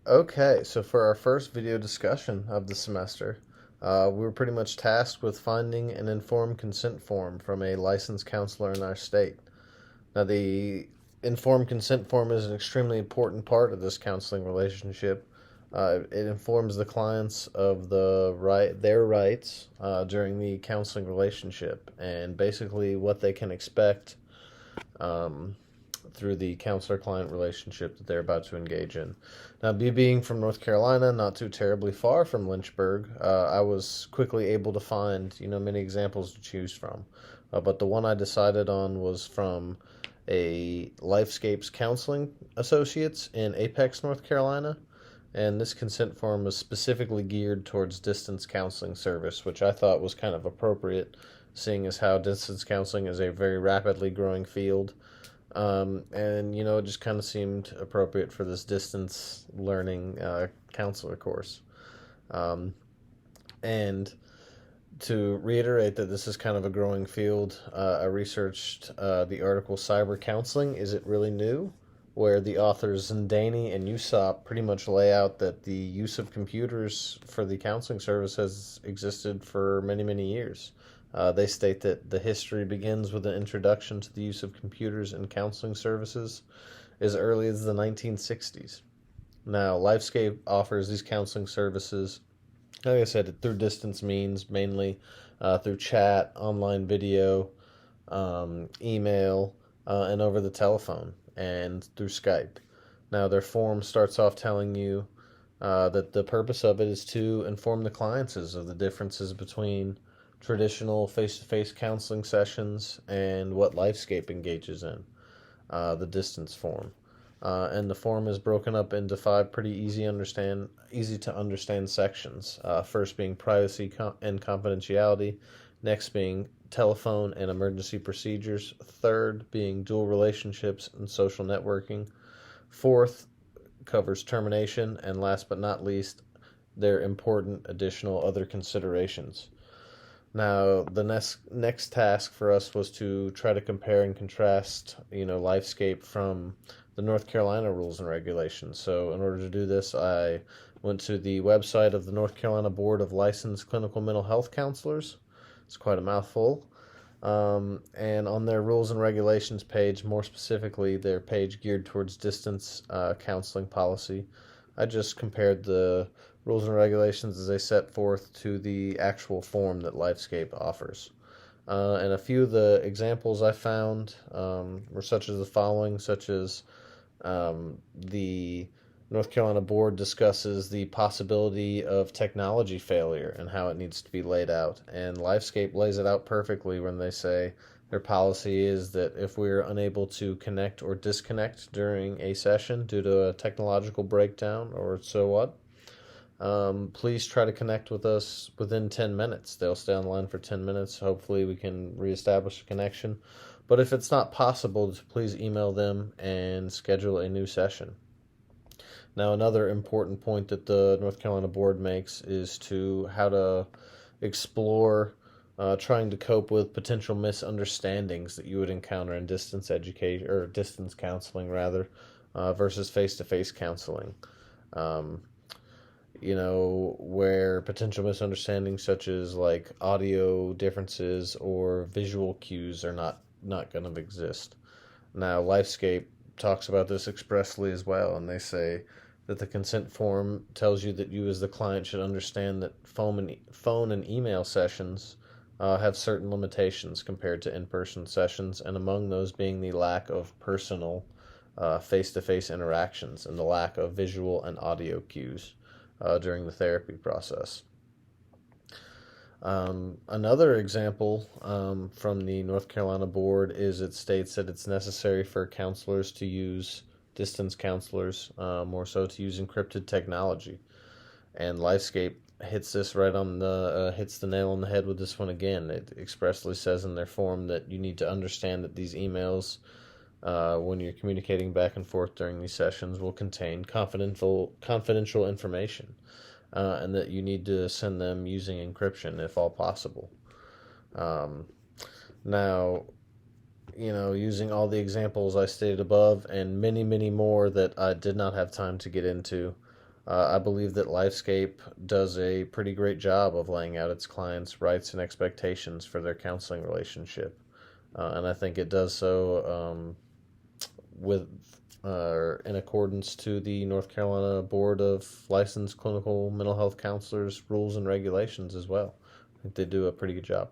Okay, so for our first video discussion of the semester, we were pretty much tasked with finding an informed consent form from a licensed counselor in our state. Now, the informed consent form is an extremely important part of this counseling relationship. It informs the clients of their rights during the counseling relationship, and basically what they can expect um, through the counselor-client relationship that they're about to engage in. Now, being from North Carolina, not too terribly far from Lynchburg, I was quickly able to find many examples to choose from. But the one I decided on was from a Lifescapes Counseling Associates in Apex, North Carolina. And this consent form was specifically geared towards distance counseling service, which I thought was kind of appropriate, seeing as how distance counseling is a very rapidly growing field. And it just kind of seemed appropriate for this distance learning counselor course. Um, and to reiterate that this is kind of a growing field, I researched the article Cyber Counseling, Is It Really New? Where the authors Zindani and Usop pretty much lay out that the use of computers for the counseling service has existed for many, many years. They state that the history begins with an introduction to the use of computers in counseling services as early as the 1960s. Now, Lifescape offers these counseling services, like I said, through distance means, mainly through chat, online video, email, and over the telephone, and through Skype. Now, their form starts off telling you that the purpose of it is to inform the clients of the differences between traditional face-to-face counseling sessions and what Lifescape engages in, the distance form. And the form is broken up into five pretty easy to understand sections. First being privacy and confidentiality. Next being telephone and emergency procedures. Third being dual relationships and social networking. Fourth covers termination, and last but not least, their important additional other considerations. Now, the next task for us was to try to compare and contrast, Lifescape from the North Carolina rules and regulations. So, in order to do this, I went to the website of the North Carolina Board of Licensed Clinical Mental Health Counselors. It's quite a mouthful. And on their rules and regulations page, more specifically, their page geared towards distance counseling policy, I just compared the rules and regulations as they set forth to the actual form that Lifescape offers. And a few of the examples I found were such as the following, such as the North Carolina Board discusses the possibility of technology failure and how it needs to be laid out. And Lifescape lays it out perfectly when they say their policy is that if we're unable to connect or disconnect during a session due to a technological breakdown or so what, please try to connect with us within 10 minutes. They'll stay online for 10 minutes. Hopefully we can reestablish a connection. But if it's not possible, please email them and schedule a new session. Now, another important point that the North Carolina Board makes is to how to explore trying to cope with potential misunderstandings that you would encounter in distance education or distance counseling rather versus face-to-face counseling. Where potential misunderstandings such as like audio differences or visual cues are not going to exist. Now, Lifescape talks about this expressly as well, and they say that the consent form tells you that you as the client should understand that phone and email sessions have certain limitations compared to in-person sessions, and among those being the lack of personal face-to-face interactions and the lack of visual and audio cues during the therapy process. Another example from the North Carolina Board is it states that it's necessary for counselors to use, distance counselors, more so to use encrypted technology. And Lifescape hits this hits the nail on the head with this one again. It expressly says in their form that you need to understand that these emails, when you're communicating back and forth during these sessions, will contain confidential information. And that you need to send them using encryption if all possible. Now, using all the examples I stated above and many, many more that I did not have time to get into, I believe that Lifescape does a pretty great job of laying out its clients' rights and expectations for their counseling relationship. And I think it does so with in accordance to the North Carolina Board of Licensed Clinical Mental Health Counselors rules and regulations as well. I think they do a pretty good job.